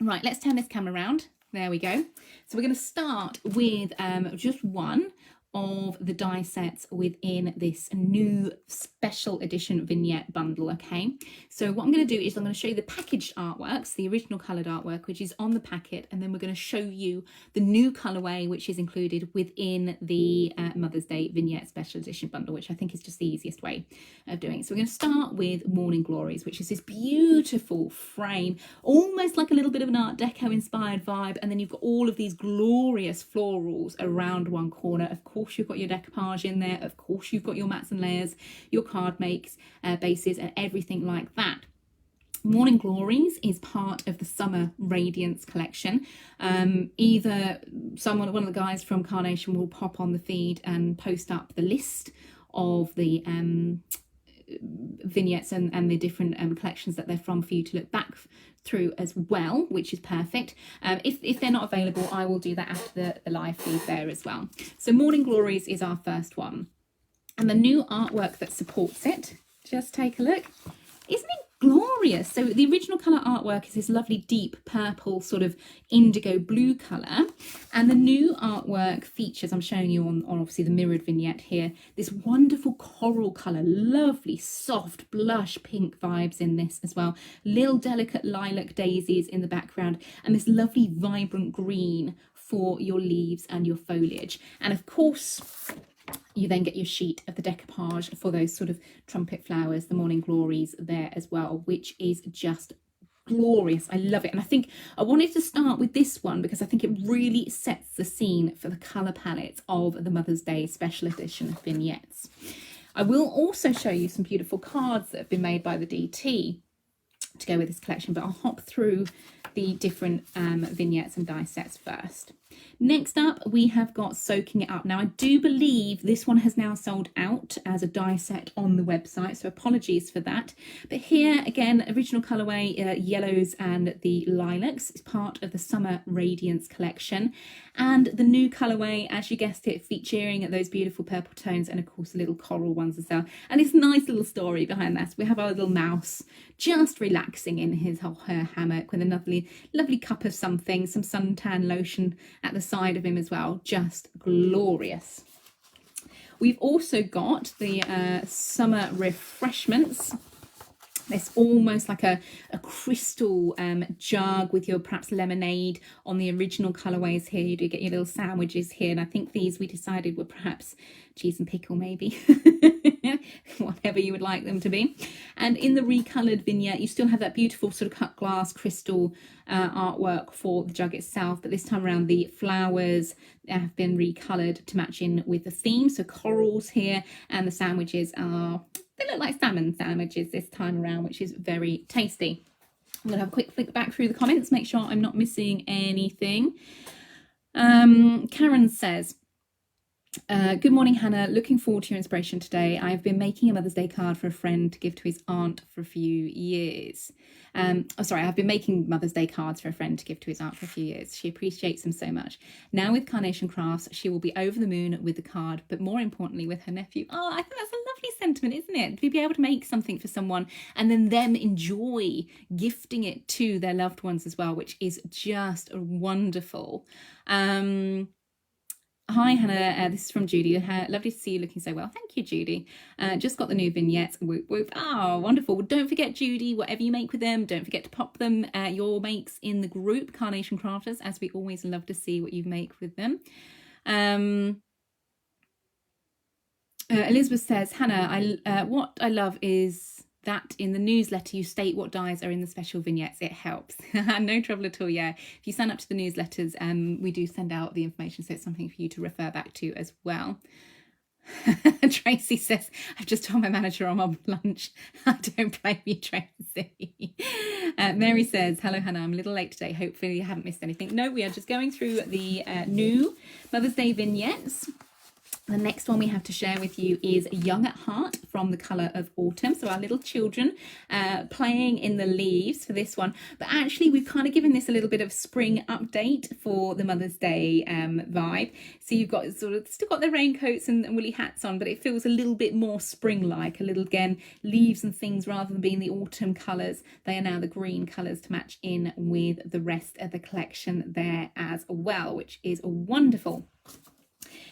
Right, let's turn this camera around. There we go. So we're going to start with just one of the die sets within this new special edition vignette bundle. Okay, so what I'm going to do is I'm going to show you the packaged artworks, the original coloured artwork, which is on the packet, and then we're going to show you the new colourway, which is included within the Mother's Day vignette special edition bundle, which I think is just the easiest way of doing it. So we're going to start with Morning Glories, which is this beautiful frame, almost like a little bit of an Art Deco inspired vibe, and then you've got all of these glorious florals around one corner. Of course you've got your decoupage in there, of course you've got your mats and layers, your card makes, bases and everything like that. Morning Glories is part of the Summer Radiance collection. Either one of the guys from Carnation will pop on the feed and post up the list of the vignettes and the different collections that they're from for you to look back through as well, which is perfect. If they're not available, I will do that after the live feed there as well. So Morning Glories is our first one, and the new artwork that supports it, just take a look. Isn't it glorious? So the original colour artwork is this lovely deep purple sort of indigo blue colour, and the new artwork features, I'm showing you on obviously the mirrored vignette here, this wonderful coral colour, lovely soft blush pink vibes in this as well, little delicate lilac daisies in the background, and this lovely vibrant green for your leaves and your foliage. And of course you then get your sheet of the decoupage for those sort of trumpet flowers, the Morning Glories there as well, which is just glorious. I love it. And I think I wanted to start with this one because I think it really sets the scene for the colour palette of the Mother's Day special edition vignettes. I will also show you some beautiful cards that have been made by the DT to go with this collection, but I'll hop through the different vignettes and die sets first. Next up, we have got Soaking It Up. Now, I do believe this one has now sold out as a die set on the website, so apologies for that. But here, again, original colourway, yellows and the lilacs is part of the Summer Radiance collection. And the new colourway, as you guessed it, featuring those beautiful purple tones and, of course, little coral ones as well. And this nice little story behind that. We have our little mouse just relaxing in her hammock with a lovely cup of something, some suntan lotion at the side of him as well. Just glorious. We've also got the Summer Refreshments. It's almost like a crystal jug with your perhaps lemonade on the original colourways here. You do get your little sandwiches here, and I think these we decided were perhaps cheese and pickle maybe, whatever you would like them to be. And in the recoloured vignette, you still have that beautiful sort of cut glass crystal artwork for the jug itself, but this time around the flowers have been recoloured to match in with the theme. So corals here, and the sandwiches they look like salmon sandwiches this time around, which is very tasty. I'm going to have a quick flick back through the comments, make sure I'm not missing anything. Karen says, good morning, Hannah. Looking forward to your inspiration today. I've been making a Mother's Day card for a friend to give to his aunt for a few years. I've been making Mother's Day cards for a friend to give to his aunt for a few years. She appreciates them so much. Now with Carnation Crafts, she will be over the moon with the card, but more importantly with her nephew. Oh, I think that's a lovely sentiment, isn't it? To be able to make something for someone and then them enjoy gifting it to their loved ones as well, which is just wonderful. Hi Hannah, this is from Judy. Lovely to see you looking so well. Thank you, Judy. Just got the new vignettes. Whoop, whoop. Oh, wonderful. Well, don't forget, Judy, whatever you make with them, don't forget to pop them, your makes in the group, Carnation Crafters, as we always love to see what you make with them. Elizabeth says, Hannah, what I love is that in the newsletter you state what dies are in the special vignettes. It helps. No trouble at all. Yeah, if you sign up to the newsletters, we do send out the information, so it's something for you to refer back to as well. Tracy says, I've just told my manager I'm on lunch. I don't blame you, Tracy. Mary says, hello Hannah, I'm a little late today, hopefully you haven't missed anything. No, we are just going through the new Mother's Day vignettes. The next one we have to share with you is Young at Heart from the colour of Autumn. So our little children playing in the leaves for this one. But actually we've kind of given this a little bit of spring update for the Mother's Day vibe. So you've got sort of still got their raincoats and woolly hats on, but it feels a little bit more spring-like, a little, again, leaves and things rather than being the autumn colours. They are now the green colours to match in with the rest of the collection there as well, which is wonderful.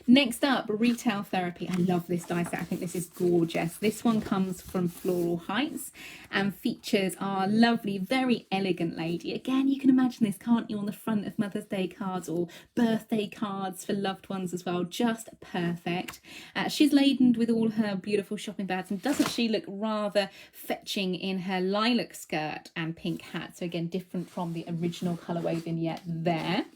Next up, Retail Therapy. I love this die set. I think this is gorgeous. This one comes from Floral Heights and features our lovely, very elegant lady. Again, you can imagine this, can't you, on the front of Mother's Day cards or birthday cards for loved ones as well. Just perfect. She's laden with all her beautiful shopping bags, and doesn't she look rather fetching in her lilac skirt and pink hat? So again, different from the original colourway vignette there.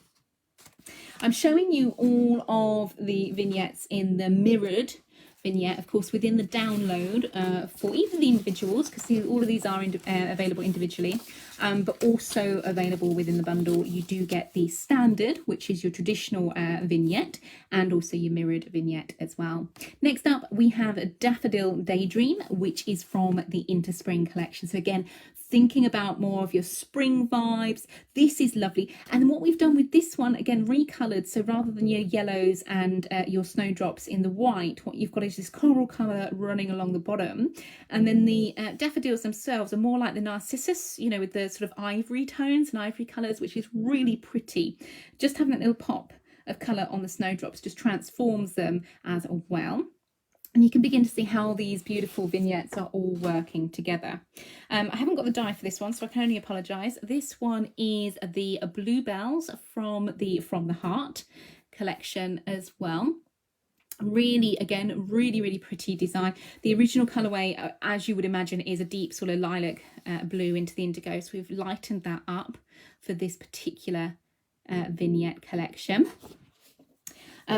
I'm showing you all of the vignettes in the mirrored vignette, of course, within the download for either the individuals, because all of these are available individually, but also available within the bundle. You do get the standard, which is your traditional vignette, and also your mirrored vignette as well. Next up, we have Daffodil Daydream, which is from the Spring collection. So again, thinking about more of your spring vibes, this is lovely. And what we've done with this one, again, recoloured, so rather than your yellows and your snowdrops in the white, what you've got is this coral colour running along the bottom, and then the daffodils themselves are more like the narcissus, you know, with the sort of ivory tones and ivory colours, which is really pretty. Just having that little pop of colour on the snowdrops just transforms them as well. And you can begin to see how these beautiful vignettes are all working together. I haven't got the die for this one, so I can only apologise. This one is the Bluebells from the Heart collection as well. Really, again, really pretty design. The original colourway, as you would imagine, is a deep sort of lilac blue into the indigo. So we've lightened that up for this particular vignette collection.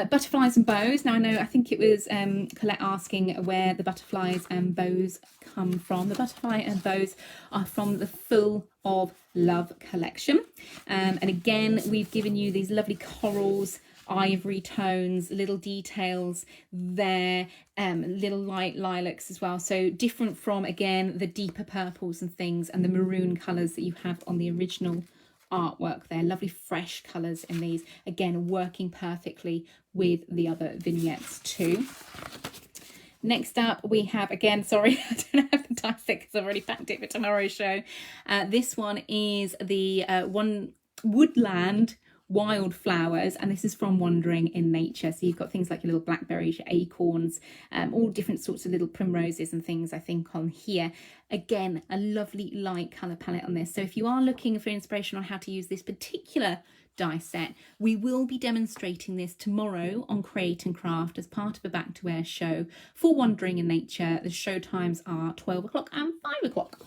Butterflies and bows. Now I think it was Colette asking where the butterflies and bows come from. The butterfly and bows are from the Full of Love collection. And again, we've given you these lovely corals, ivory tones, little details there, little light lilacs as well. So different from, again, the deeper purples and things and the maroon colours that you have on the original artwork there. Lovely fresh colours in these, again working perfectly with the other vignettes too. Next up we have, again, sorry, I don't have the die set because I've already packed it for tomorrow's show. This one is the Woodland Wildflowers, and this is from Wandering in Nature. So you've got things like your little blackberries, your acorns, all different sorts of little primroses and things, I think, on here. Again, a lovely light colour palette on this. So if you are looking for inspiration on how to use this particular die set, we will be demonstrating this tomorrow on Create and Craft as part of a back to wear show for Wandering in Nature. The show times are 12 o'clock and 5 o'clock.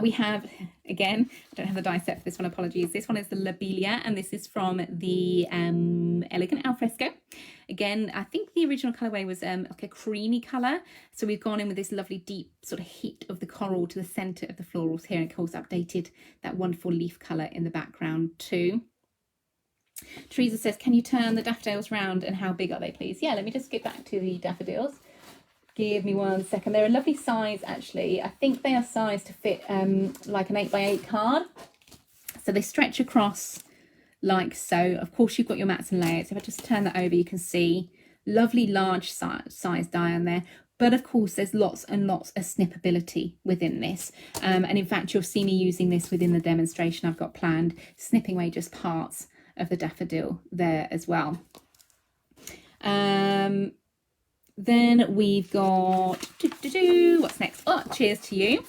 We have, again, I don't have the die set for this one, apologies. This one is the Lobelia, and this is from the Elegant Alfresco. Again, I think the original colourway was like a creamy colour. So we've gone in with this lovely deep sort of hit of the coral to the centre of the florals here. And of course, updated that wonderful leaf colour in the background too. Teresa says, can you turn the daffodils round and how big are they, please? Yeah, let me just get back to the daffodils. Give me 1 second. They're a lovely size, actually. I think they are sized to fit like an 8x8 card. So they stretch across like so. Of course, you've got your mats and layers. If I just turn that over, you can see lovely large size die on there. But of course, there's lots and lots of snippability within this. And in fact, you'll see me using this within the demonstration I've got planned, snipping away just parts of the daffodil there as well. Then we've got, what's next? Oh, cheers to you.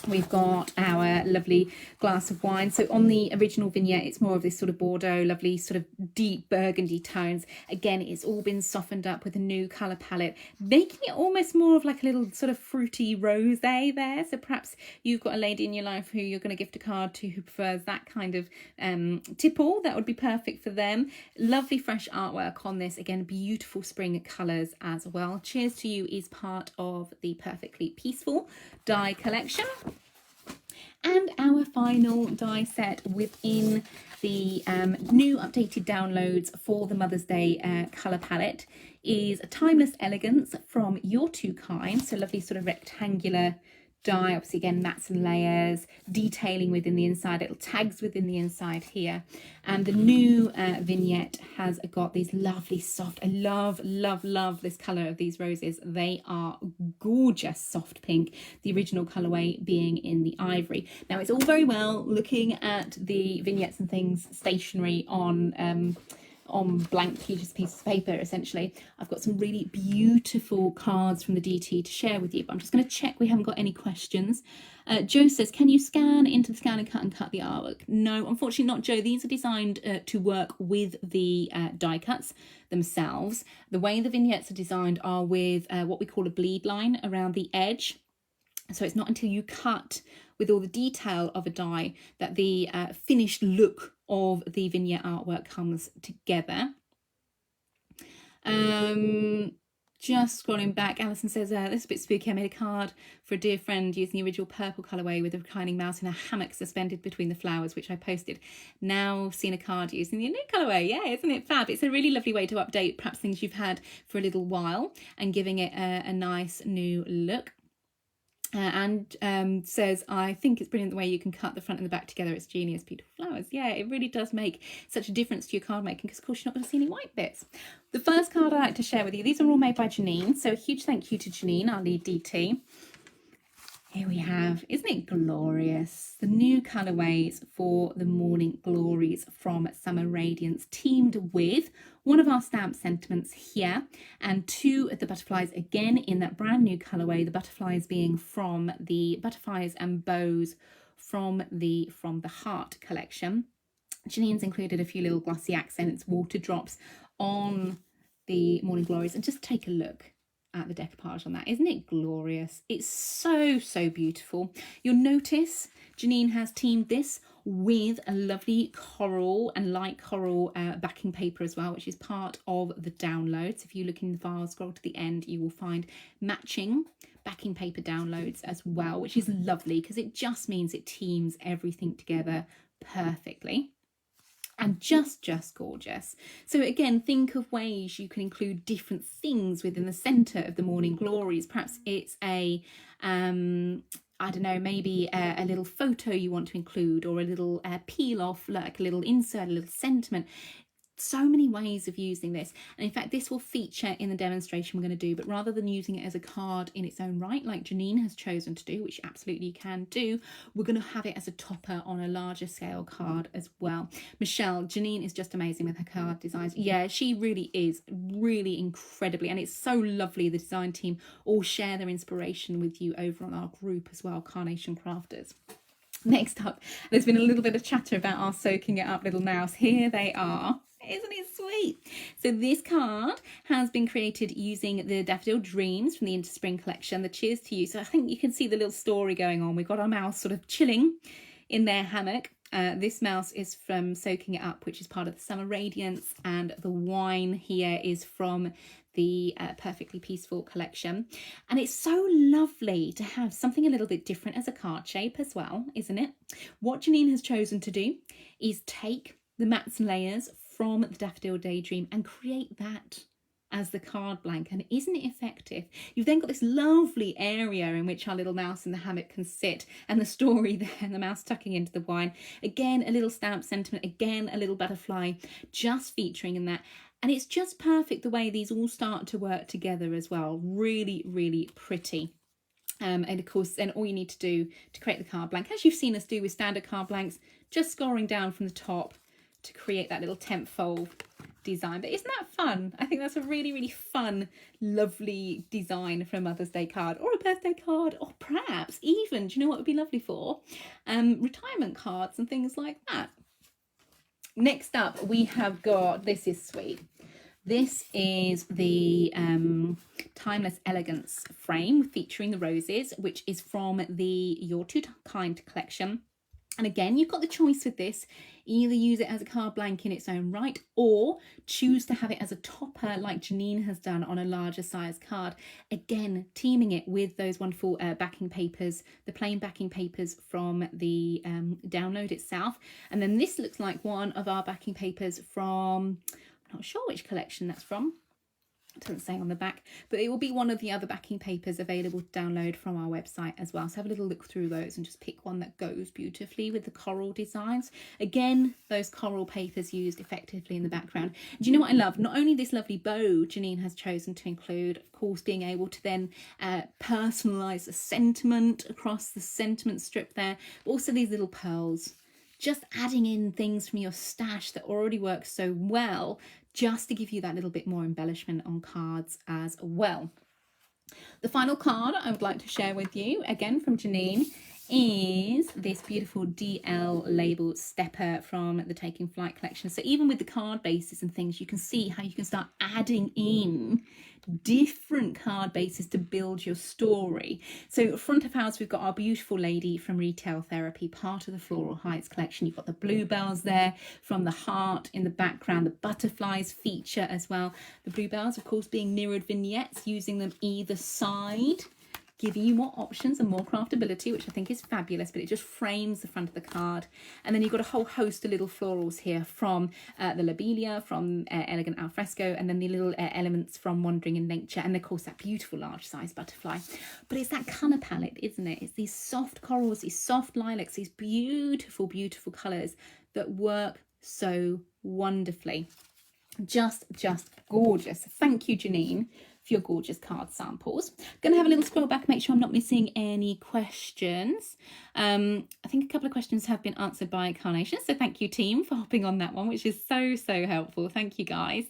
We've got our lovely glass of wine. So on the original vignette, it's more of this sort of Bordeaux, lovely sort of deep burgundy tones. Again, it's all been softened up with a new colour palette, making it almost more of like a little sort of fruity rosé there. So perhaps you've got a lady in your life who you're going to gift a card to who prefers that kind of tipple. That would be perfect for them. Lovely fresh artwork on this. Again, beautiful spring colours as well. Cheers to You is part of the Perfectly Peaceful die collection. And our final die set within the new updated downloads for the Mother's Day colour palette is a Timeless Elegance from Your Two Kind. So lovely sort of rectangular die, obviously again mats and layers, detailing within the inside, little tags within the inside here. And the new vignette has got these lovely soft, I love this colour of these roses. They are gorgeous soft pink, the original colourway being in the ivory. Now it's all very well looking at the vignettes and things stationary on blank pieces of paper. Essentially, I've got some really beautiful cards from the DT to share with you, but I'm just going to check we haven't got any questions. Joe says, can you scan into the scan and cut the artwork? No, unfortunately not, Joe. These are designed to work with the die cuts themselves. The way the vignettes are designed are with what we call a bleed line around the edge. So it's not until you cut with all the detail of a die that the finished look of the vignette artwork comes together. Just scrolling back, Alison says, this is a bit spooky. I made a card for a dear friend using the original purple colourway with a reclining mouse in a hammock suspended between the flowers, which I posted. Now seen a card using the new colourway. Yeah, isn't it fab? It's a really lovely way to update perhaps things you've had for a little while and giving it a nice new look. And says, I think it's brilliant the way you can cut the front and the back together. It's genius, beautiful flowers. Yeah, it really does make such a difference to your card making because, of course, you're not going to see any white bits. The first card I like to share with you, these are all made by Janine. So a huge thank you to Janine, our lead DT. Here we have, isn't it glorious? The new colourways for the Morning Glories from Summer Radiance, teamed with one of our stamp sentiments here and two of the butterflies again in that brand new colourway, the butterflies being from the Butterflies and Bows from the Heart collection. Janine's included a few little glossy accents, water drops on the Morning Glories, and just take a look at the decoupage on that. Isn't it glorious? It's so beautiful. You'll notice Janine has teamed this with a lovely coral and light coral backing paper as well, which is part of the downloads. If you look in the file, scroll to the end, you will find matching backing paper downloads as well, which is lovely because it just means it teams everything together perfectly. And just gorgeous. So again, think of ways you can include different things within the centre of the Morning Glories. Perhaps it's a I don't know, maybe a little photo you want to include, or a little peel off, like a little insert, a little sentiment. So many ways of using this, and in fact this will feature in the demonstration we're going to do, but rather than using it as a card in its own right like Janine has chosen to do, which absolutely you can do, we're going to have it as a topper on a larger scale card as well. Michelle, Janine is just amazing with her card designs. Yeah, she really is, really incredibly, and it's so lovely the design team all share their inspiration with you over on our group as well, Carnation Crafters. Next up, there's been a little bit of chatter about our Soaking It Up little mouse. Here they are. Isn't it sweet? So this card has been created using the Daffodil Dreams from the Interspring collection, the Cheers to You. So I think you can see the little story going on. We've got our mouse sort of chilling in their hammock. This mouse is from Soaking It Up, which is part of the Summer Radiance, and the wine here is from the Perfectly Peaceful collection. And it's so lovely to have something a little bit different as a card shape as well, isn't it? What Janine has chosen to do is take the mats and layers from the Daffodil Daydream and create that as the card blank. And isn't it effective? You've then got this lovely area in which our little mouse in the hammock can sit, and the story there, and the mouse tucking into the wine. Again, a little stamp sentiment, again, a little butterfly just featuring in that. And it's just perfect the way these all start to work together as well. Really pretty. And of course, then all you need to do to create the card blank, as you've seen us do with standard card blanks, just scoring down from the top to create that little tent fold design. But isn't that fun? I think that's a really fun, lovely design for a Mother's Day card, or a birthday card, or perhaps even, do you know what would be lovely for? Retirement cards and things like that. Next up, we have got, this is sweet. This is the Timeless Elegance frame featuring the roses, which is from the Your Two Kind collection. And again, you've got the choice with this. Either use it as a card blank in its own right, or choose to have it as a topper like Janine has done on a larger size card. Again, teaming it with those wonderful backing papers, the plain backing papers from the download itself. And then this looks like one of our backing papers from, I'm not sure which collection that's from. It doesn't say on the back, but it will be one of the other backing papers available to download from our website as well. So have a little look through those and just pick one that goes beautifully with the coral designs. Again, those coral papers used effectively in the background. Do you know what I love? Not only this lovely bow Janine has chosen to include, of course, being able to then personalise the sentiment across the sentiment strip there, but also these little pearls. Just adding in things from your stash that already works so well, just to give you that little bit more embellishment on cards as well. The final card I would like to share with you, again from Janine, is this beautiful DL label stepper from the Taking Flight collection. So even with the card bases and things, you can see how you can start adding in different card bases to build your story. So front of house, we've got our beautiful lady from Retail Therapy, part of the Floral Heights collection. You've got the bluebells there from the heart in the background, the butterflies feature as well. The bluebells, of course, being mirrored vignettes, using them either side, giving you more options and more craftability, which I think is fabulous, but it just frames the front of the card. And then you've got a whole host of little florals here from the lobelia, from Elegant Alfresco, and then the little elements from Wandering in Nature, and of course that beautiful large size butterfly. But it's that colour palette, isn't it? It's these soft corals, these soft lilacs, these beautiful, beautiful colours that work so wonderfully. Just gorgeous. Thank you, Janine, for your gorgeous card samples. I'm going to have a little scroll back, make sure I'm not missing any questions. I think a couple of questions have been answered by Carnation, so thank you, team, for hopping on that one, which is so helpful. Thank you, guys.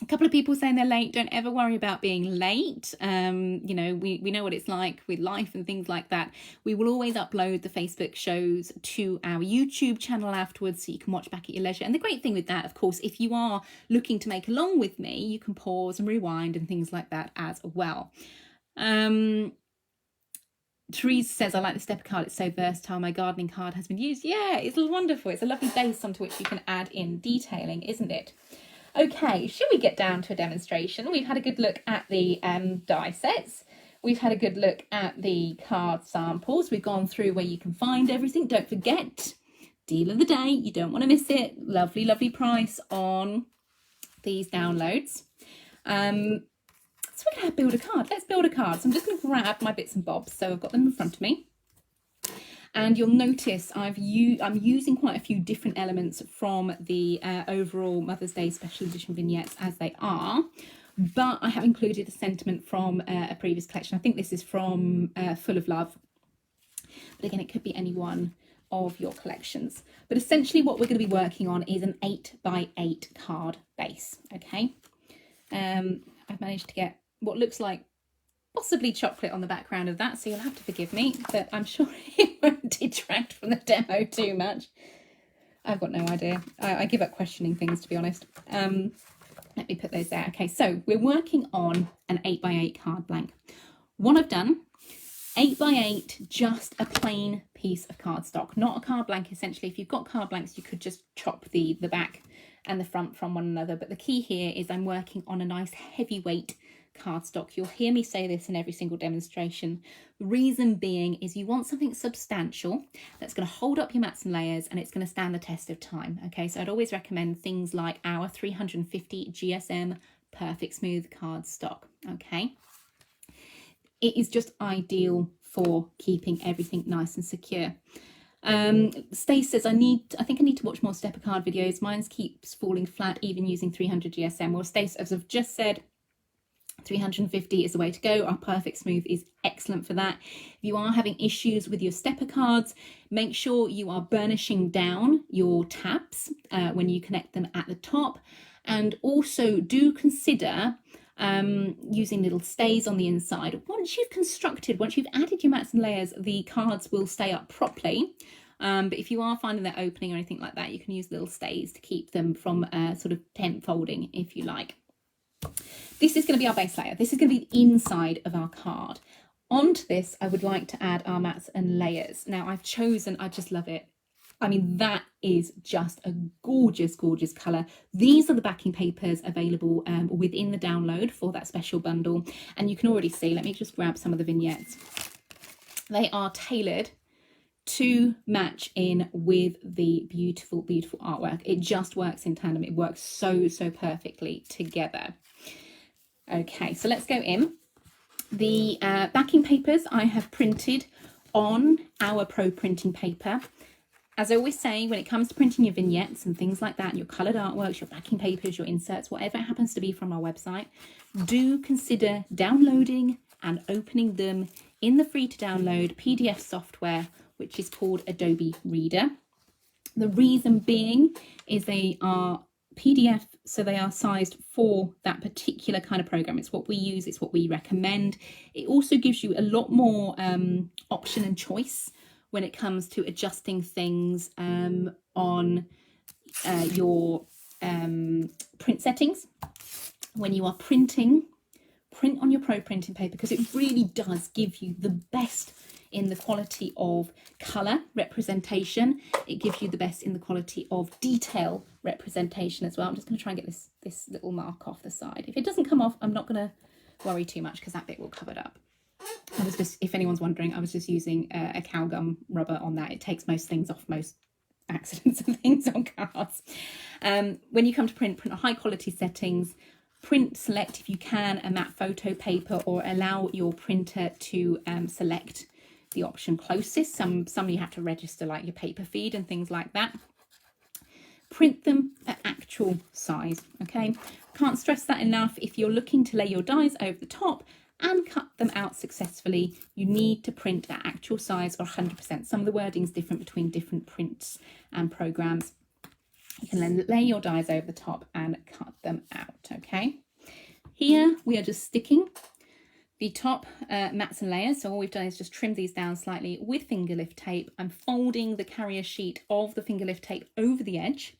A couple of people saying they're late. Don't ever worry about being late. You know, we know what it's like with life and things like that. We will always upload the Facebook shows to our YouTube channel afterwards, so you can watch back at your leisure. And the great thing with that, of course, if you are looking to make along with me, you can pause and rewind and things like that as well. Therese says, I like the stepper card. It's so versatile. My gardening card has been used. Yeah, it's wonderful. It's a lovely base onto which you can add in detailing, isn't it? Okay, should we get down to a demonstration? We've had a good look at the die sets. We've had a good look at the card samples. We've gone through where you can find everything. Don't forget, deal of the day. You don't want to miss it. Lovely, lovely price on these downloads. So we're going to build a card. Let's build a card. So I'm just going to grab my bits and bobs. So I've got them in front of me. And you'll notice I'm using quite a few different elements from the overall Mother's Day Special Edition vignettes as they are, but I have included a sentiment from a previous collection. I think this is from Full of Love, but again, it could be any one of your collections. But essentially what we're going to be working on is an 8x8 card base, okay? I've managed to get what looks like possibly chocolate on the background of that, so you'll have to forgive me, but I'm sure it won't detract from the demo too much. I've got no idea. I give up questioning things, to be honest. Let me put those there. Okay, so we're working on an 8x8 card blank. What I've done, 8x8, just a plain piece of cardstock, not a card blank. Essentially, if you've got card blanks, you could just chop the back and the front from one another, but the key here is I'm working on a nice heavyweight cardstock. You'll hear me say this in every single demonstration. The reason being is you want something substantial that's going to hold up your mats and layers, and it's going to stand the test of time. Okay, so I'd always recommend things like our 350 GSM Perfect Smooth cardstock. Okay, it is just ideal for keeping everything nice and secure. Stace says, I think I need to watch more stepper card videos. Mine keeps falling flat even using 300 GSM. Well, Stace, as I've just said, 350 is the way to go. Our Perfect Smooth is excellent for that. If you are having issues with your stepper cards, make sure you are burnishing down your tabs when you connect them at the top, and also do consider using little stays on the inside. Once you've added your mats and layers, the cards will stay up properly. But if you are finding that opening or anything like that, you can use little stays to keep them from sort of tent folding, if you like. This is going to be our base layer. This is going to be the inside of our card. Onto this, I would like to add our mats and layers. Now I've chosen, I just love it. I mean, that is just a gorgeous, gorgeous colour. These are the backing papers available within the download for that special bundle. And you can already see, let me just grab some of the vignettes. They are tailored to match in with the beautiful, beautiful artwork. It just works in tandem. It works so, so perfectly together. Okay, so let's go in. The backing papers I have printed on our Pro printing paper. As I always say, when it comes to printing your vignettes and things like that, your coloured artworks, your backing papers, your inserts, whatever it happens to be from our website, do consider downloading and opening them in the free to download PDF software, which is called Adobe Reader. The reason being is they are PDF, so they are sized for that particular kind of program. It's what we use, it's what we recommend. It also gives you a lot more option and choice when it comes to adjusting things on your print settings. When you are printing, print on your Pro printing paper, because it really does give you the best in the quality of colour representation. It gives you the best in the quality of detail representation as well. I'm just going to try and get this little mark off the side. If it doesn't come off, I'm not going to worry too much because that bit will cover it up. I was just, if anyone's wondering, I was just using a cow gum rubber on that. It takes most things off, most accidents and things on cards. When you come to print on high quality settings, select if you can a matte photo paper, or allow your printer to select the option closest. Some you have to register, like your paper feed and things like that. Print them at actual size, okay? Can't stress that enough. If you're looking to lay your dies over the top and cut them out successfully, you need to print at actual size or 100%. Some of the wording is different between different prints and programs. You can then lay your dies over the top and cut them out, okay? Here we are just sticking the top mats and layers. So all we've done is just trim these down slightly with finger lift tape. I'm folding the carrier sheet of the finger lift tape over the edge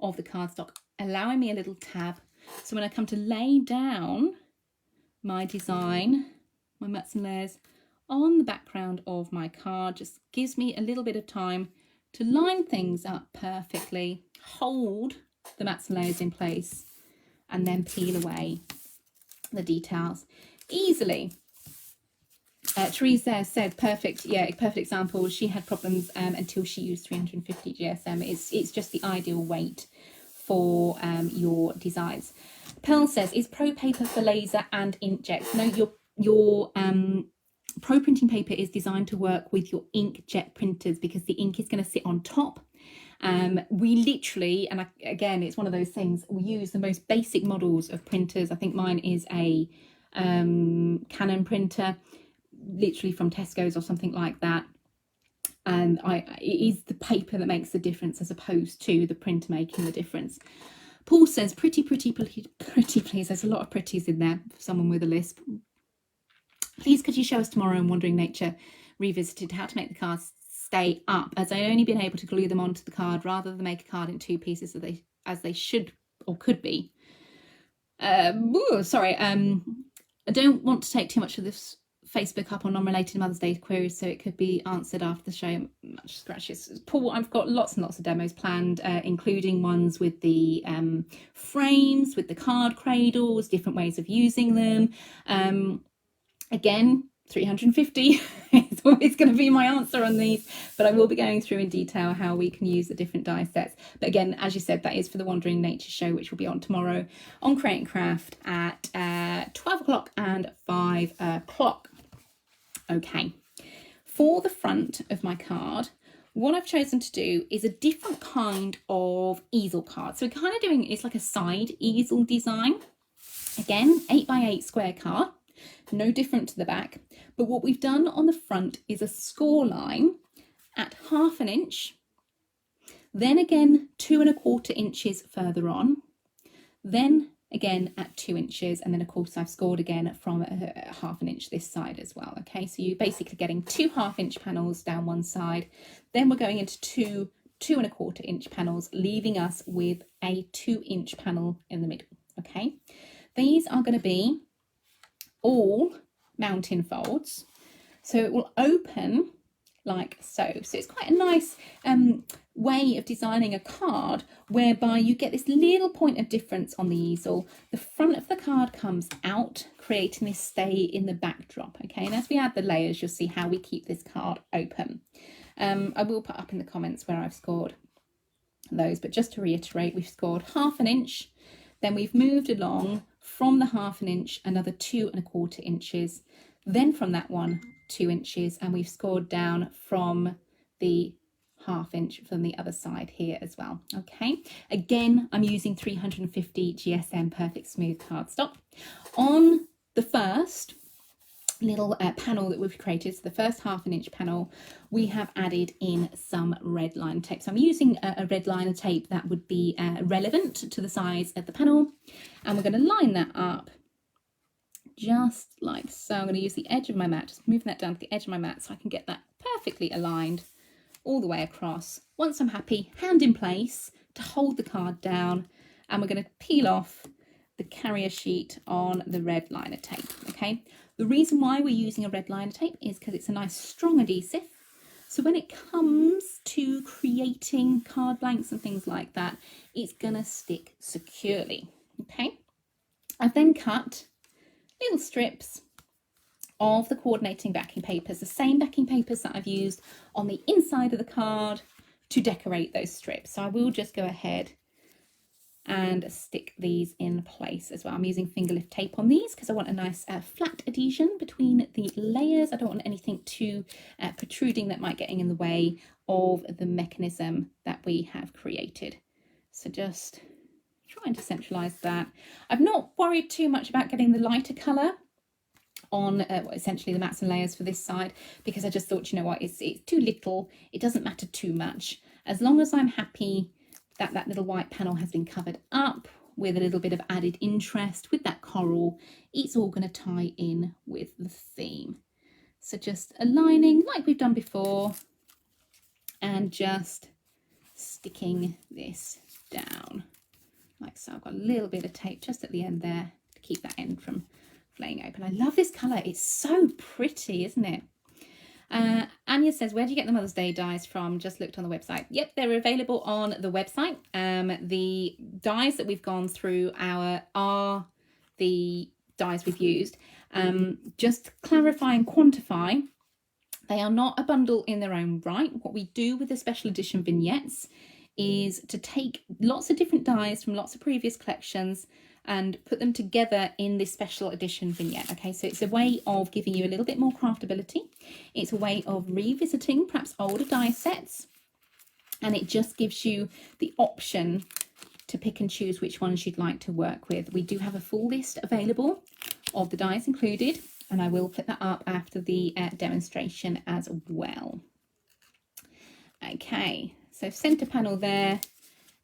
of the cardstock, allowing me a little tab. So when I come to lay down my design, my mats and layers on the background of my card, just gives me a little bit of time to line things up perfectly, hold the mats and layers in place, and then peel away the details easily. Therese there said perfect, yeah, perfect example. She had problems until she used 350 GSM. It's just the ideal weight for your designs. Pearl says, is Pro paper for laser and inkjet? No, your Pro printing paper is designed to work with your inkjet printers, because the ink is going to sit on top. We literally, and again, it's one of those things, we use the most basic models of printers. I think mine is a Canon printer, literally from Tesco's or something like that. And it is the paper that makes the difference as opposed to the printer making the difference. Paul says, pretty please. There's a lot of pretties in there for someone with a lisp. Please could you show us tomorrow in Wandering Nature Revisited how to make the cards stay up, as I've only been able to glue them onto the card rather than make a card in two pieces as they should or could be. Sorry, I don't want to take too much of this Facebook up on non-related Mother's Day queries, so it could be answered after the show. Much scratches. Paul, I've got lots and lots of demos planned, including ones with the frames, with the card cradles, different ways of using them. Again, 350 is always going to be my answer on these, but I will be going through in detail how we can use the different die sets. But again, as you said, that is for the Wandering Nature show, which will be on tomorrow on Create and Craft at 12 o'clock and 5 o'clock. Okay, for the front of my card, what I've chosen to do is a different kind of easel card. So we're kind of doing, it's like a side easel design. Again, 8x8 square card. No different to the back, but what we've done on the front is a score line at 1/2 inch, then again 2¼ inches further on, then again at 2 inches, and then of course I've scored again from 1/2 inch this side as well. Okay, so you're basically getting 2 1/2 inch panels down one side, then we're going into 2 2¼ inch panels, leaving us with a 2 inch panel in the middle. Okay, these are going to be all mountain folds. So it will open like so. So it's quite a nice way of designing a card whereby you get this little point of difference on the easel. The front of the card comes out, creating this stay in the backdrop. Okay, and as we add the layers, you'll see how we keep this card open. I will put up in the comments where I've scored those, but just to reiterate, we've scored 1/2 inch, then we've moved along from the 1/2 inch another 2¼ inches, then from that one 2 inches, and we've scored down from the 1/2 inch from the other side here as well. Okay, again, I'm using 350 GSM Perfect Smooth cardstock. On the first little panel that we've created, so the first 1/2 inch panel, we have added in some red liner tape. So I'm using a red liner tape that would be relevant to the size of the panel, and we're going to line that up just like so. I'm going to use the edge of my mat, just moving that down to the edge of my mat so I can get that perfectly aligned all the way across. Once I'm happy, hand in place to hold the card down, and we're going to peel off the carrier sheet on the red liner tape. Okay, the reason why we're using a red liner tape is because it's a nice strong adhesive, so when it comes to creating card blanks and things like that, it's gonna stick securely. Okay, I've then cut little strips of the coordinating backing papers, the same backing papers that I've used on the inside of the card to decorate those strips. So I will just go ahead and stick these in place as well. I'm using finger lift tape on these because I want a nice flat adhesion between the layers. I don't want anything too protruding that might get in the way of the mechanism that we have created. So just trying to centralize that. I've not worried too much about getting the lighter color on essentially the mats and layers for this side, because I just thought, you know what, it's too little, it doesn't matter too much. As long as I'm happy that that little white panel has been covered up with a little bit of added interest with that coral, it's all going to tie in with the theme. So just aligning like we've done before and just sticking this down like so. I've got a little bit of tape just at the end there to keep that end from flaying open. I love this colour, it's so pretty, isn't it? Anya says, where do you get the Mother's Day dies from? Just looked on the website. Yep, they're available on the website. The dies that we've gone through are the dies we've used. Just to clarify and quantify, they are not a bundle in their own right. What we do with the special edition vignettes is to take lots of different dies from lots of previous collections and put them together in this special edition vignette. Okay, so it's a way of giving you a little bit more craftability. It's a way of revisiting perhaps older die sets, and it just gives you the option to pick and choose which ones you'd like to work with. We do have a full list available of the dies included, and I will put that up after the demonstration as well. Okay, so centre panel there.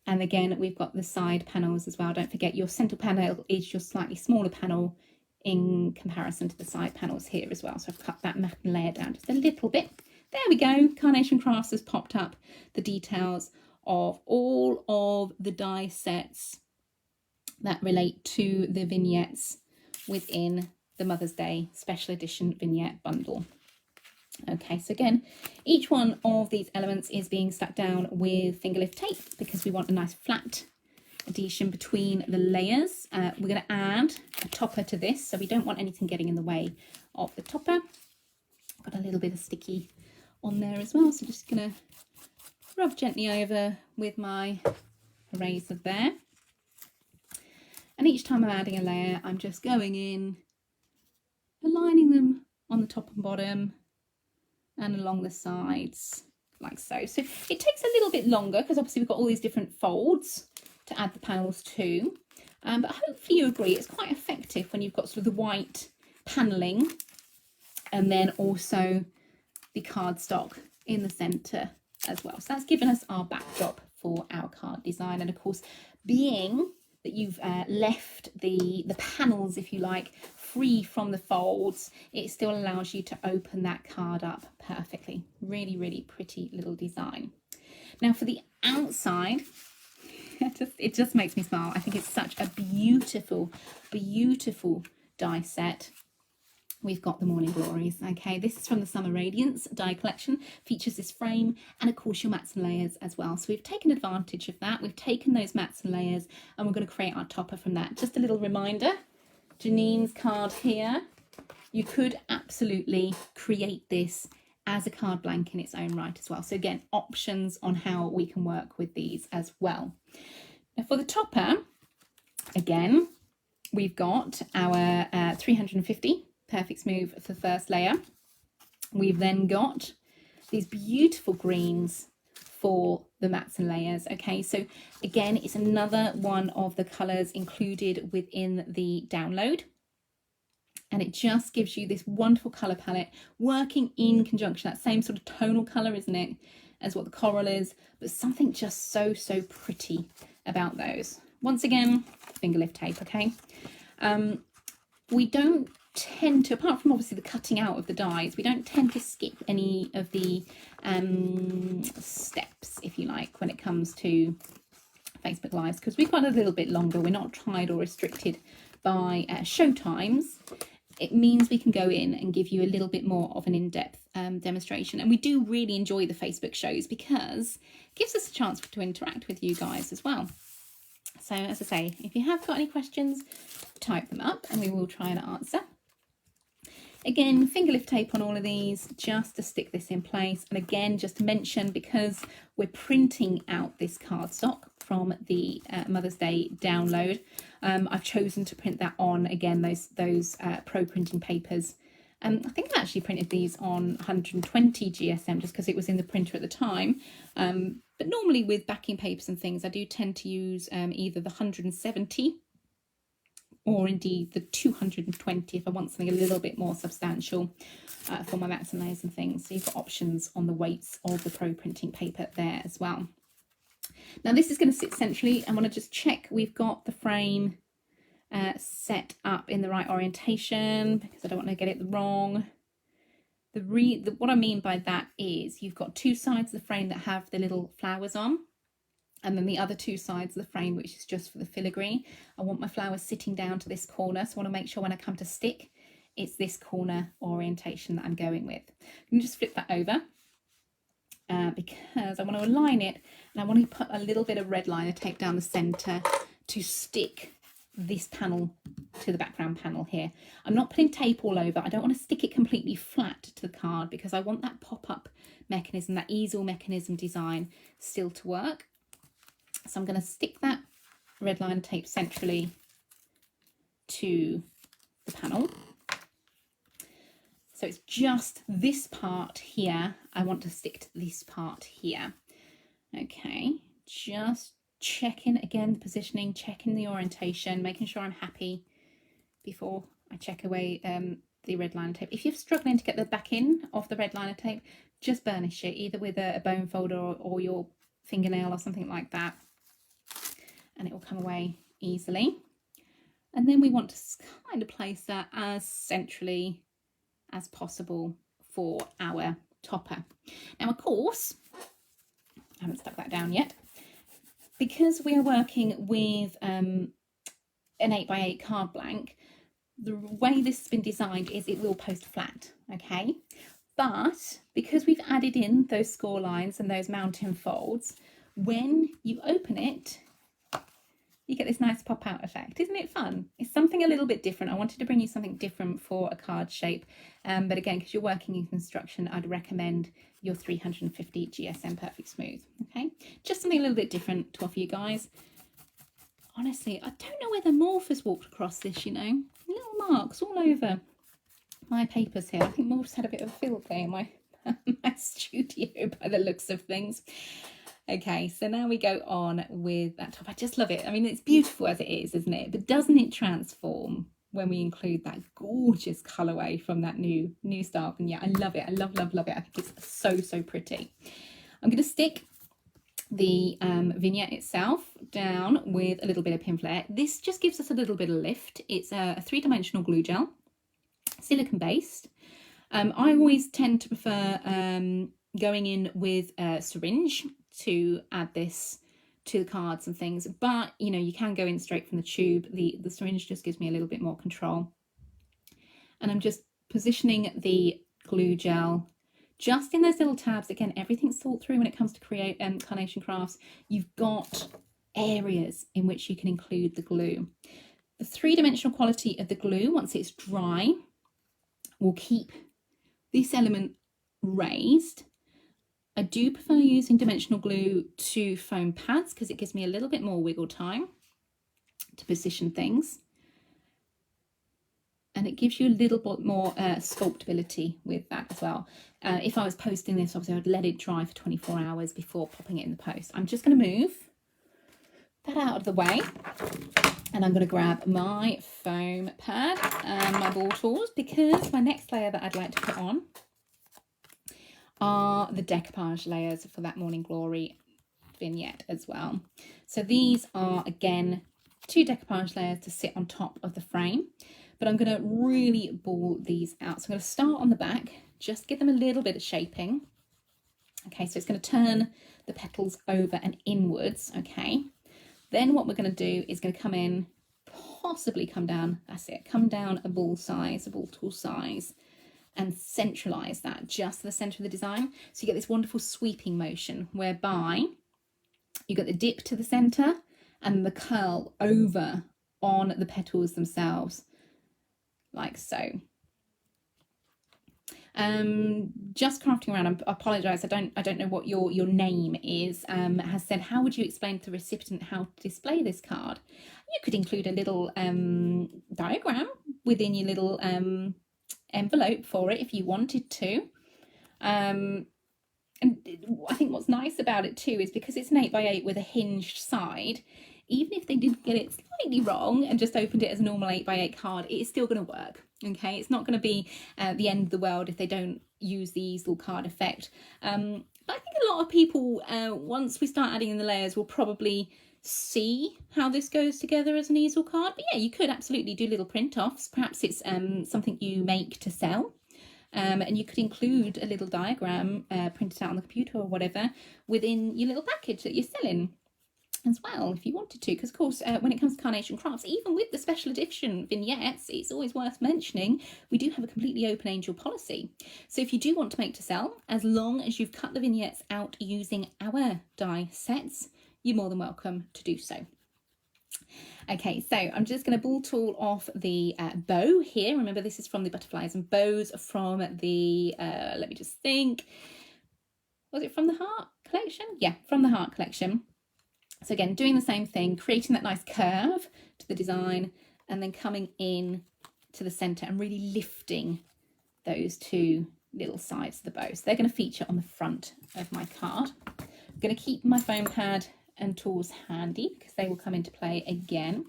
And again, we've got the side panels as well. Don't forget your centre panel is your slightly smaller panel in comparison to the side panels here as well. So I've cut that mat and layer down just a little bit. There we go. Carnation Crafts has popped up the details of all of the die sets that relate to the vignettes within the Mother's Day Special Edition vignette bundle. Okay, so again, each one of these elements is being stuck down with finger lift tape because we want a nice flat adhesion between the layers. We're going to add a topper to this, so we don't want anything getting in the way of the topper. Got a little bit of sticky on there as well, so just going to rub gently over with my eraser there. And each time I'm adding a layer, I'm just going in, aligning them on the top and bottom and along the sides like so. So it takes a little bit longer because obviously we've got all these different folds to add the panels to, but hopefully you agree it's quite effective when you've got sort of the white paneling and then also the cardstock in the center as well. So that's given us our backdrop for our card design, and of course, being that you've left the panels, if you like, free from the folds, it still allows you to open that card up perfectly. Really, really pretty little design. Now for the outside, it just makes me smile. I think it's such a beautiful, beautiful die set. we've got the Morning Glories. Okay, this is from the Summer Radiance die collection, features this frame and of course your mats and layers as well. So we've taken advantage of that. We've taken those mats and layers and we're going to create our topper from that. Just a little reminder, Janine's card here, you could absolutely create this as a card blank in its own right as well. So again, options on how we can work with these as well. Now for the topper, again, we've got our 350 Perfect Smooth for the first layer. We've then got these beautiful greens for the mats and layers. Okay, so again, it's another one of the colours included within the download. And it just gives you this wonderful colour palette working in conjunction, that same sort of tonal colour, isn't it, as what the coral is, but something just so pretty about those. Once again, finger lift tape, okay? We don't tend to, apart from obviously the cutting out of the dies, we don't tend to skip any of the steps, if you like, when it comes to Facebook Lives, because we've got a little bit longer. We're not tied or restricted by show times. It means we can go in and give you a little bit more of an in-depth demonstration. And we do really enjoy the Facebook shows because it gives us a chance to interact with you guys as well. So as I say, if you have got any questions, type them up and we will try and answer. Again, finger lift tape on all of these just to stick this in place. And again, just to mention, because we're printing out this cardstock from the Mother's Day download, I've chosen to print that on, again, those pro printing papers. I think I actually printed these on 120 GSM just because it was in the printer at the time. But normally with backing papers and things, I do tend to use either the 170 or indeed the 220 if I want something a little bit more substantial for my mats and layers and things. So you've got options on the weights of the pro printing paper there as well. Now this is going to sit centrally. I want to just check we've got the frame set up in the right orientation because I don't want to get it wrong. What I mean by that is you've got two sides of the frame that have the little flowers on, and then the other two sides of the frame which is just for the filigree. I want my flowers sitting down to this corner, so I want to make sure when I come to stick it's this corner orientation that I'm going with. I'm going to just flip that over because I want to align it, and I want to put a little bit of red liner tape down the centre to stick this panel to the background panel here. I'm not putting tape all over. I don't want to stick it completely flat to the card because I want that pop-up mechanism, that easel mechanism design still to work. So I'm going to stick that red line tape centrally to the panel. So it's just this part here. I want to stick to this part here. Okay, just checking again the positioning, checking the orientation, making sure I'm happy before I check away the red liner tape. If you're struggling to get the back in of the red liner tape, just burnish it either with a bone folder or your fingernail or something like that, and it will come away easily. And then we want to kind of place that as centrally as possible for our topper. Now, of course, I haven't stuck that down yet. Because we are working with an 8x8 card blank, the way this has been designed is it will post flat, okay? But because we've added in those score lines and those mountain folds, when you open it, you get this nice pop out effect. Isn't it fun? It's something a little bit different. I wanted to bring you something different for a card shape. But again, because you're working in construction, I'd recommend your 350 GSM Perfect Smooth. Okay, just something a little bit different to offer you guys. Honestly, I don't know whether Morph has walked across this, you know. Little marks all over my papers here. I think Morph's had a bit of a field day in my studio by the looks of things. Okay, so now we go on with that top. I just love it. I mean, it's beautiful as it is, isn't it? But doesn't it transform when we include that gorgeous colourway from that new style? And yeah, I love it. I love it. I think it's so pretty. I'm going to stick the vignette itself down with a little bit of pin flare. This just gives us a little bit of lift. It's a 3-dimensional glue gel, silicone based. I always tend to prefer going in with a syringe to add this to the cards and things, but you know, you can go in straight from the tube. The syringe just gives me a little bit more control, and I'm just positioning the glue gel just in those little tabs. Again, everything's thought through when it comes to create carnation crafts. You've got areas in which you can include the glue. The three-dimensional quality of the glue, once it's dry, will keep this element raised. I do prefer using dimensional glue to foam pads because it gives me a little bit more wiggle time to position things. And it gives you a little bit more sculptability with that as well. If I was posting this, obviously I'd let it dry for 24 hours before popping it in the post. I'm just going to move that out of the way, and I'm going to grab my foam pad and my ball tools, because my next layer that I'd like to put on are the decoupage layers for that Morning Glory vignette as well. So these are, again, 2 decoupage layers to sit on top of the frame, but I'm going to really ball these out. So I'm going to start on the back, just give them a little bit of shaping. Okay, so it's going to turn the petals over and inwards. Okay, then what we're going to do is going to come in, possibly come down, that's it, come down a ball size, a ball tool size, and centralize that just to the center of the design. So you get this wonderful sweeping motion whereby you get the dip to the center and the curl over on the petals themselves, like so. Just crafting around, I apologize, I don't know what your name is, has said, how would you explain to the recipient how to display this card? You could include a little diagram within your little envelope for it if you wanted to. And I think what's nice about it too is because it's an 8x8 with a hinged side, even if they did get it slightly wrong and just opened it as a normal 8x8 card, it is still going to work. Okay, it's not going to be the end of the world if they don't use the easel card effect. But I think a lot of people, once we start adding in the layers, will probably see how this goes together as an easel card. But yeah, you could absolutely do little print-offs. Perhaps it's something you make to sell. And you could include a little diagram printed out on the computer or whatever within your little package that you're selling as well, if you wanted to, because of course when it comes to Carnation crafts, even with the special edition vignettes, it's always worth mentioning we do have a completely open angel policy. So if you do want to make to sell, as long as you've cut the vignettes out using our die sets, you're more than welcome to do so. Okay, so I'm just going to ball tool off the bow here. Remember, this is from the Butterflies and Bows from the let me just think, was it from the Heart collection? Yeah, from the Heart collection. So again, doing the same thing, creating that nice curve to the design and then coming in to the center and really lifting those 2 little sides of the bow. So they're going to feature on the front of my card. I'm going to keep my foam pad and tools handy because they will come into play again.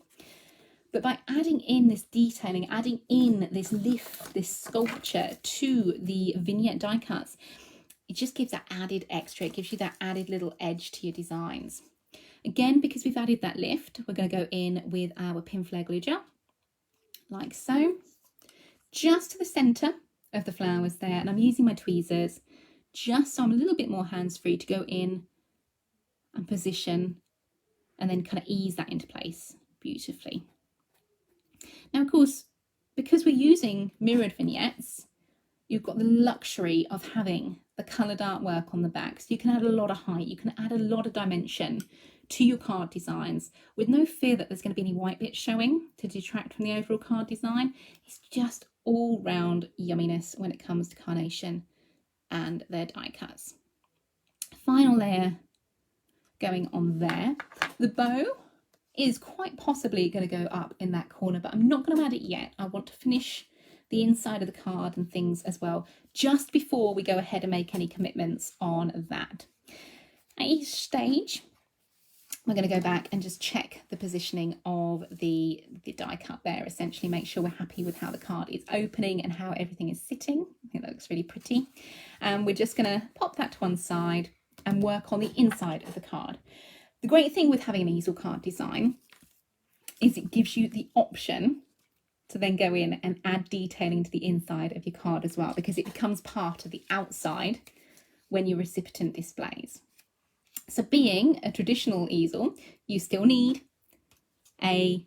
But by adding in this detailing, adding in this lift, this sculpture to the vignette die cuts, it just gives that added extra. It gives you that added little edge to your designs. Again, because we've added that lift, we're going to go in with our pin flare glue gel, like so, just to the centre of the flowers there. And I'm using my tweezers just so I'm a little bit more hands-free to go in and position and then kind of ease that into place beautifully. Now, of course, because we're using mirrored vignettes, you've got the luxury of having the coloured artwork on the back. So you can add a lot of height, you can add a lot of dimension to your card designs with no fear that there's going to be any white bits showing to detract from the overall card design. It's just all round yumminess when it comes to Carnation and their die cuts. Final layer going on there. The bow is quite possibly going to go up in that corner, but I'm not going to add it yet. I want to finish the inside of the card and things as well, just before we go ahead and make any commitments on that. At each stage, we're going to go back and just check the positioning of the die cut there, essentially make sure we're happy with how the card is opening and how everything is sitting. I think that looks really pretty. And we're just going to pop that to one side and work on the inside of the card. The great thing with having an easel card design is it gives you the option to then go in and add detailing to the inside of your card as well, because it becomes part of the outside when your recipient displays. So being a traditional easel, you still need a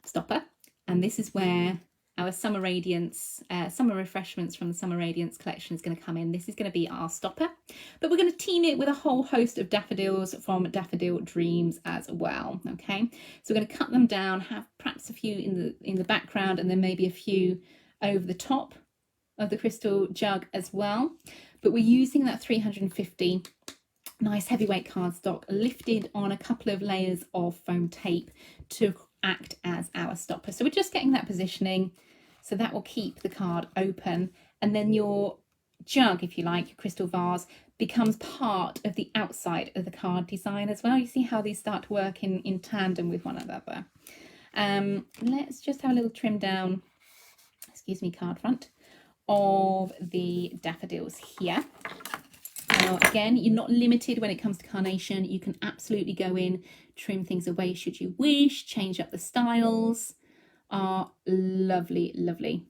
stopper, and this is where our Summer Radiance, Summer Refreshments from the Summer Radiance collection is going to come in. This is going to be our stopper, but we're going to team it with a whole host of daffodils from Daffodil Dreams as well. Okay, so we're going to cut them down, have perhaps a few in the background, and then maybe a few over the top of the crystal jug as well. But we're using that 350 nice heavyweight cardstock lifted on a couple of layers of foam tape to act as our stopper. So we're just getting that positioning, so that will keep the card open, and then your jug, if you like, your crystal vase, becomes part of the outside of the card design as well. You see how these start to work in tandem with one another. Let's just have a little trim down, excuse me, card front of the daffodils here. Now, again, you're not limited when it comes to Carnation. You can absolutely go in, trim things away should you wish, change up the styles. Are lovely, lovely.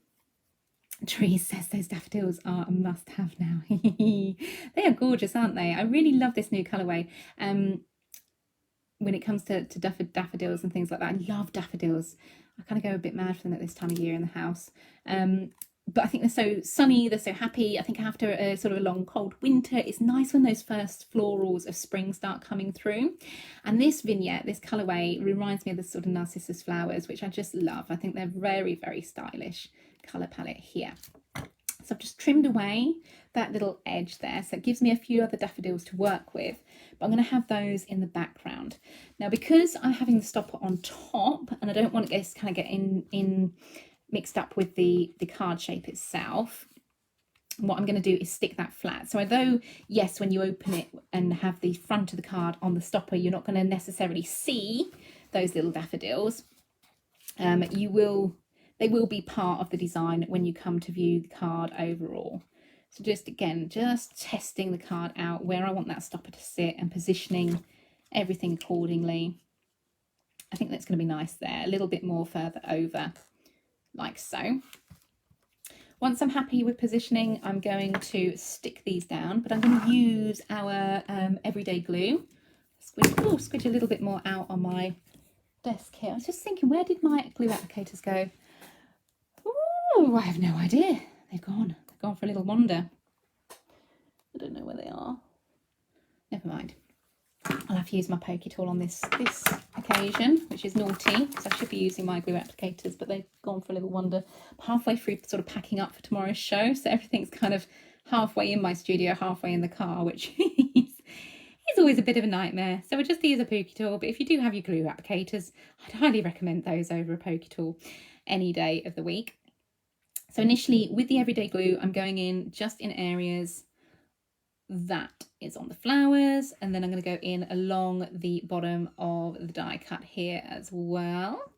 Therese says those daffodils are a must-have now. They are gorgeous, aren't they? I really love this new colourway. When it comes to daffodils and things like that, I love daffodils. I kind of go a bit mad for them at this time of year in the house. But I think they're so sunny, they're so happy. I think after a sort of a long cold winter, it's nice when those first florals of spring start coming through. And this vignette, this colourway, reminds me of the sort of narcissus flowers, which I just love. I think they're very, very stylish colour palette here. So I've just trimmed away that little edge there. So it gives me a few other daffodils to work with, but I'm going to have those in the background. Now, because I'm having the stopper on top and I don't want it to kind of get in mixed up with the card shape itself, what I'm going to do is stick that flat. So although, yes, when you open it and have the front of the card on the stopper, you're not going to necessarily see those little daffodils. They will be part of the design when you come to view the card overall. So just again, just testing the card out where I want that stopper to sit and positioning everything accordingly. I think that's going to be nice there, a little bit more further over, like so. Once I'm happy with positioning, I'm going to stick these down, but I'm going to use our everyday glue. Squidge a little bit more out on my desk here. I was just thinking, where did my glue applicators go? Oh, I have no idea. They've gone for a little wander. I don't know where they are. Never mind. I'll have to use my pokey tool on this occasion, which is naughty, because I should be using my glue applicators, but they've gone for a little wander. I'm halfway through sort of packing up for tomorrow's show, so everything's kind of halfway in my studio, halfway in the car, which is always a bit of a nightmare. So we'll just use a pokey tool, but if you do have your glue applicators, I'd highly recommend those over a pokey tool any day of the week. So initially, with the everyday glue, I'm going in just in areas that is on the flowers, and then I'm going to go in along the bottom of the die cut here as well.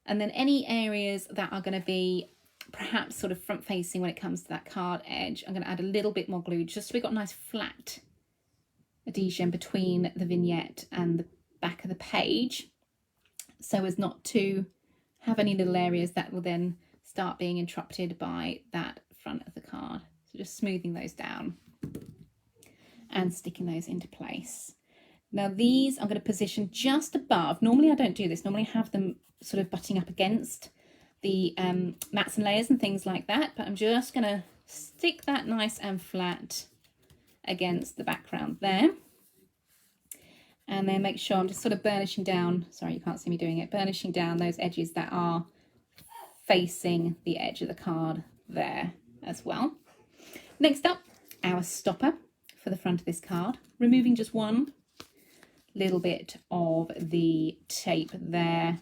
And then any areas that are going to be perhaps sort of front facing when it comes to that card edge, I'm going to add a little bit more glue just so we've got a nice flat adhesion between the vignette and the back of the page, so as not to have any little areas that will then start being interrupted by that front of the card. So just smoothing those down and sticking those into place. Now these I'm going to position just above. Normally I don't do this. Normally I have them sort of butting up against the mats and layers and things like that, but I'm just going to stick that nice and flat against the background there. And then make sure I'm just sort of burnishing down, sorry you can't see me doing it, burnishing down those edges that are facing the edge of the card there as well. Next up, our stopper for the front of this card, removing just one little bit of the tape there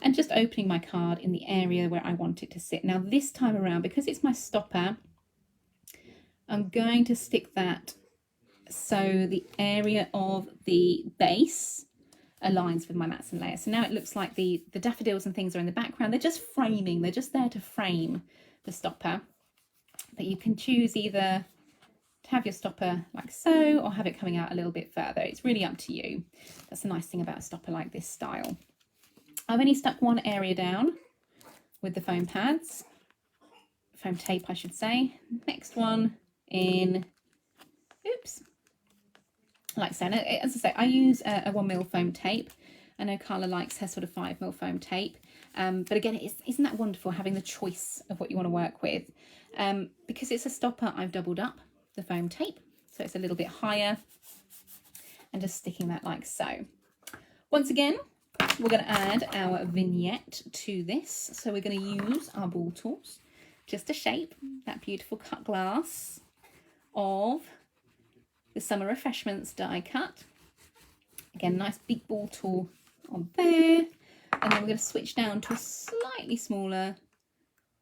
and just opening my card in the area where I want it to sit. Now this time around, because it's my stopper, I'm going to stick that so the area of the base aligns with my mats and layers. So now it looks like the daffodils and things are in the background. They're just framing, they're just there to frame the stopper. But you can choose either to have your stopper like so or have it coming out a little bit further. It's really up to you. That's the nice thing about a stopper like this style. I've only stuck one area down with the foam pads, foam tape I should say. Next one in, oops, like so. Now, as I say, I use a 1mm foam tape. I know Carla likes her sort of 5mm foam tape. But again, isn't that wonderful having the choice of what you want to work with? Because it's a stopper, I've doubled up the foam tape, so it's a little bit higher, and just sticking that like so. Once again, we're going to add our vignette to this. So we're going to use our ball tools just to shape that beautiful cut glass of the Summer Refreshments die cut. Again, nice big ball tool on there. And then we're going to switch down to a slightly smaller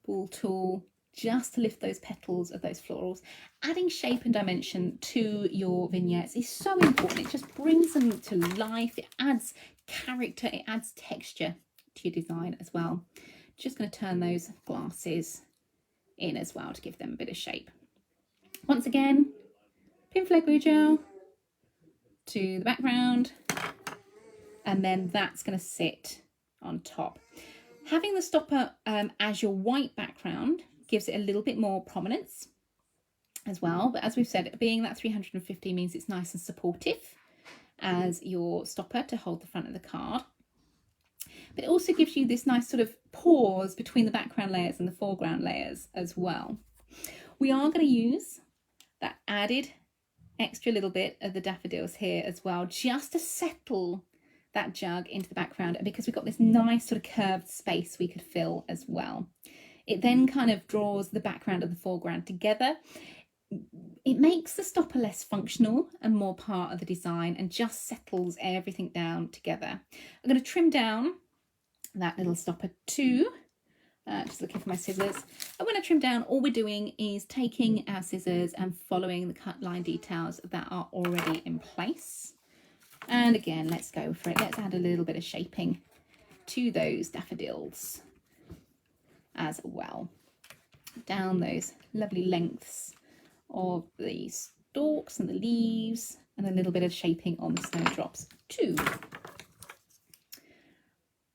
ball tool just to lift those petals of those florals. Adding shape and dimension to your vignettes is so important. It just brings them to life. It adds character, it adds texture to your design as well. Just going to turn those glasses in as well to give them a bit of shape. Once again, pin flare glue gel to the background, and then that's going to sit on top. Having the stopper as your white background gives it a little bit more prominence as well, but as we've said, being that 350 means it's nice and supportive as your stopper to hold the front of the card. But it also gives you this nice sort of pause between the background layers and the foreground layers as well. We are going to use that added extra little bit of the daffodils here as well, just to settle that jug into the background, because we've got this nice sort of curved space we could fill as well. It then kind of draws the background and the foreground together. It makes the stopper less functional and more part of the design, and just settles everything down together. I'm going to trim down that little stopper too. Just looking for my scissors. And when I trim down, all we're doing is taking our scissors and following the cut line details that are already in place. And again, let's go for it. Let's add a little bit of shaping to those daffodils as well. Down those lovely lengths of the stalks and the leaves, and a little bit of shaping on the snowdrops too.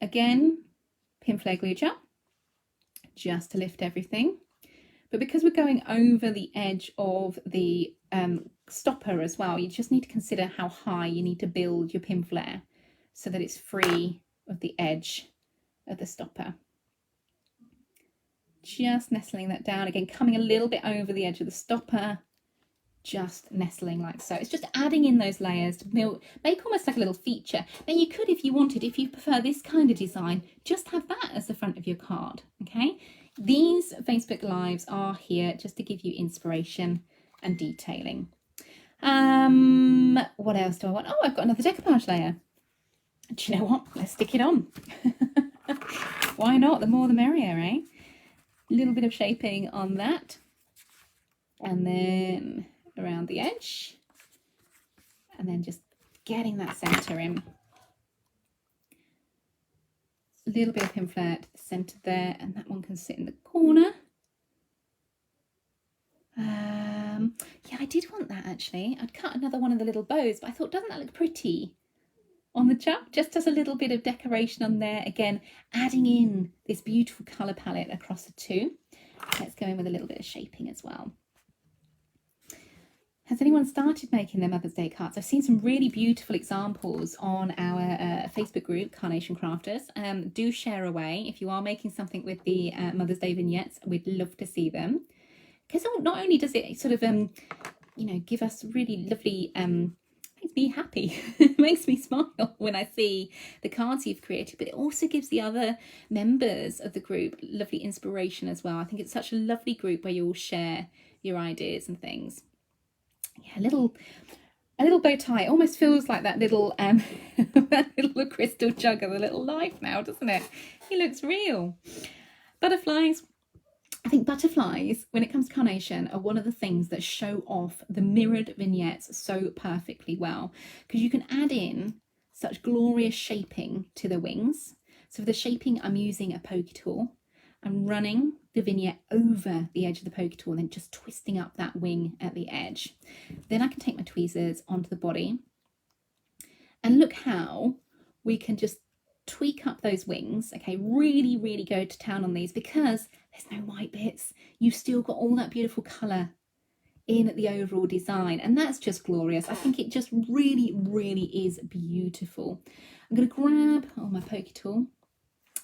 Again, pin flare glue gel just to lift everything, but because we're going over the edge of the stopper as well, you just need to consider how high you need to build your pin flare so that it's free of the edge of the stopper. Just nestling that down, again coming a little bit over the edge of the stopper, just nestling like so. It's just adding in those layers to make almost like a little feature. Now you could, if you wanted, if you prefer this kind of design, just have that as the front of your card. Okay, these Facebook Lives are here just to give you inspiration and detailing. What else do I want? Oh, I've got another decoupage layer. Do you know what? Let's stick it on. Why not? The more the merrier, eh? A little bit of shaping on that, and then around the edge, and then just getting that centre in. A little bit of pin flare to the centre there, and that one can sit in the corner. Yeah, I did want that actually. I'd cut another one of the little bows, but I thought, doesn't that look pretty on the jug? Just as a little bit of decoration on there. Again, adding in this beautiful colour palette across the two. Let's go in with a little bit of shaping as well. Has anyone started making their Mother's Day cards? I've seen some really beautiful examples on our Facebook group, Carnation Crafters. Do share away. If you are making something with the Mother's Day vignettes, we'd love to see them. Because not only does it sort of, you know, give us really lovely, makes me happy, it makes me smile when I see the cards you've created, but it also gives the other members of the group lovely inspiration as well. I think it's such a lovely group where you all share your ideas and things. Yeah, a little bow tie. It almost feels like that little that little crystal jug of a little life now, doesn't it? It looks real. Butterflies. I think butterflies, when it comes to Carnation, are one of the things that show off the mirrored vignettes so perfectly well, because you can add in such glorious shaping to the wings. So for the shaping, I'm using a pokey tool. I'm running the vignette over the edge of the pokey tool and then just twisting up that wing at the edge. Then I can take my tweezers onto the body, and look how we can just tweak up those wings. Okay, really go to town on these, because there's no white bits. You've still got all that beautiful colour in the overall design, and that's just glorious. I think it just really, really is beautiful. I'm going to grab my pokey tool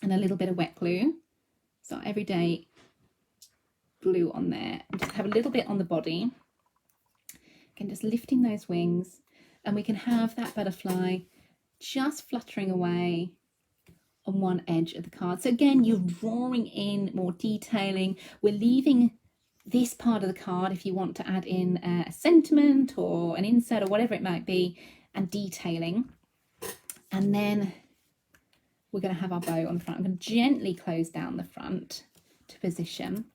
and a little bit of wet glue. So everyday glue on there, and just have a little bit on the body. Again, just lifting those wings, and we can have that butterfly just fluttering away on one edge of the card. So again, you're drawing in more detailing. We're leaving this part of the card if you want to add in a sentiment or an insert or whatever it might be, and detailing. And then we're going to have our bow on the front. I'm going to gently close down the front to position.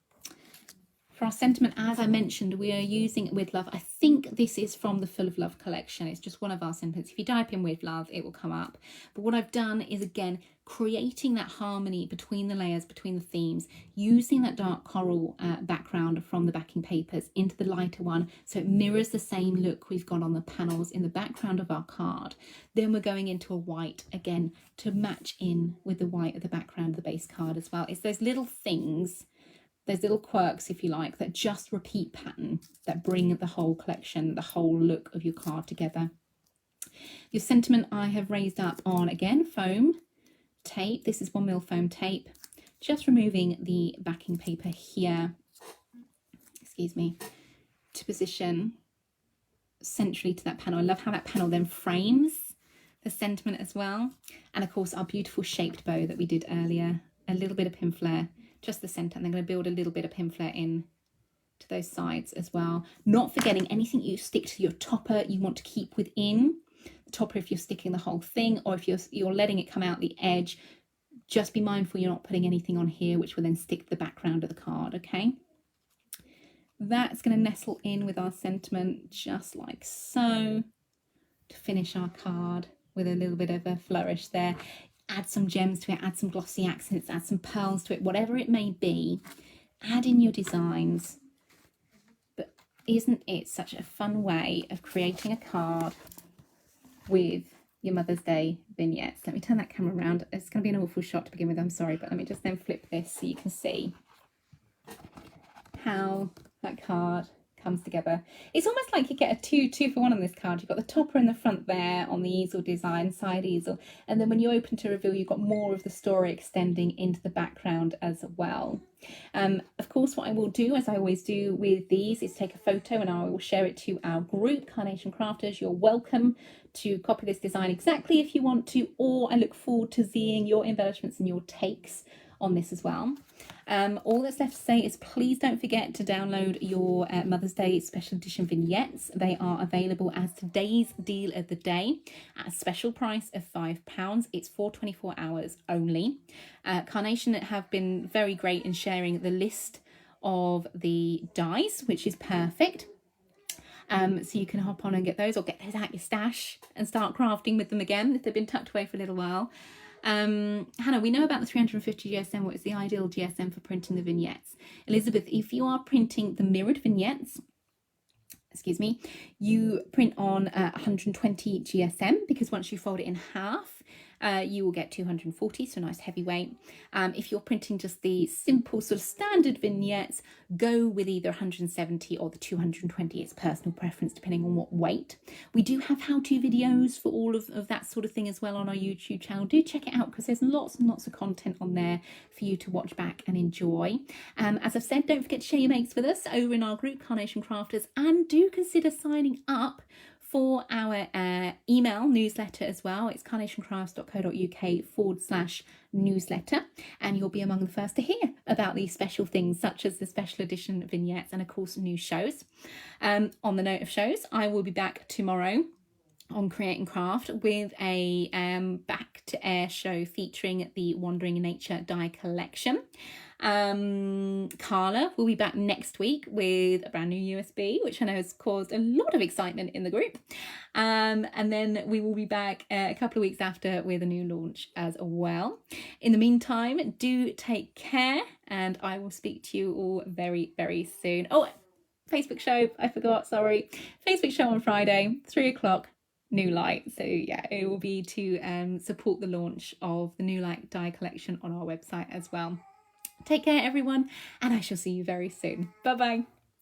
For our sentiment, as I mentioned, we are using With Love. I think this is from the Full of Love collection. It's just one of our sentiments. If you type in With Love, it will come up. But what I've done is, again, creating that harmony between the layers, between the themes, using that dark coral background from the backing papers into the lighter one, so it mirrors the same look we've got on the panels in the background of our card. Then we're going into a white, again, to match in with the white of the background of the base card as well. It's those little things, those little quirks, if you like, that just repeat pattern, that bring the whole collection, the whole look of your card together. Your sentiment I have raised up on, again, foam tape. This is 1mm foam tape. Just removing the backing paper here, excuse me, to position centrally to that panel. I love how that panel then frames the sentiment as well. And of course, our beautiful shaped bow that we did earlier, a little bit of pin flare, just the center, and then I'm going to build a little bit of pin flare in to those sides as well. Not forgetting anything you stick to your topper, you want to keep within the topper if you're sticking the whole thing, or if you're letting it come out the edge. Just be mindful you're not putting anything on here which will then stick to the background of the card, okay? That's going to nestle in with our sentiment just like so, to finish our card with a little bit of a flourish there. Add some gems to it, add some glossy accents, add some pearls to it, whatever it may be. Add in your designs. But isn't it such a fun way of creating a card with your Mother's Day vignettes? Let me turn that camera around. It's going to be an awful shot to begin with, I'm sorry, but let me just then flip this so you can see how that card comes together. It's almost like you get a two for one on this card. You've got the topper in the front there on the easel design, side easel, and then when you open to reveal, you've got more of the story extending into the background as well. Of course, what I will do, as I always do with these, is take a photo and I will share it to our group, Carnation Crafters. You're welcome to copy this design exactly if you want to, or I look forward to seeing your embellishments and your takes on this as well. All that's left to say is please don't forget to download your Mother's Day special edition vignettes. They are available as today's deal of the day at a special price of £5. It's for 24 hours only. Carnation have been very great in sharing the list of the dies, which is perfect. So you can hop on and get those, or get those out your stash and start crafting with them again if they've been tucked away for a little while. Hannah, we know about the 350 GSM. What is the ideal GSM for printing the vignettes? Elizabeth, if you are printing the mirrored vignettes, excuse me, you print on 120 GSM, because once you fold it in half, you will get 240, so a nice heavy weight. If you're printing just the simple sort of standard vignettes, go with either 170 or the 220. It's personal preference depending on what weight. We do have how-to videos for all of that sort of thing as well on our YouTube channel. Do check it out, because there's lots and lots of content on there for you to watch back and enjoy. As I've said, don't forget to share your makes with us over in our group, Carnation Crafters, and do consider signing up for our email newsletter as well. It's carnationcrafts.co.uk/newsletter, and you'll be among the first to hear about these special things, such as the special edition vignettes and of course new shows. On the note of shows, I will be back tomorrow on Create and Craft with a back to air show featuring the Wandering Nature die collection. Carla will be back next week with a brand new USB, which I know has caused a lot of excitement in the group. And then we will be back a couple of weeks after with a new launch as well. In the meantime, do take care, and I will speak to you all very, very soon. Oh, Facebook show, I forgot, sorry. Facebook show on Friday, 3 o'clock. New Light. So yeah, it will be to support the launch of the New Light die collection on our website as well. Take care everyone, and I shall see you very soon. Bye bye.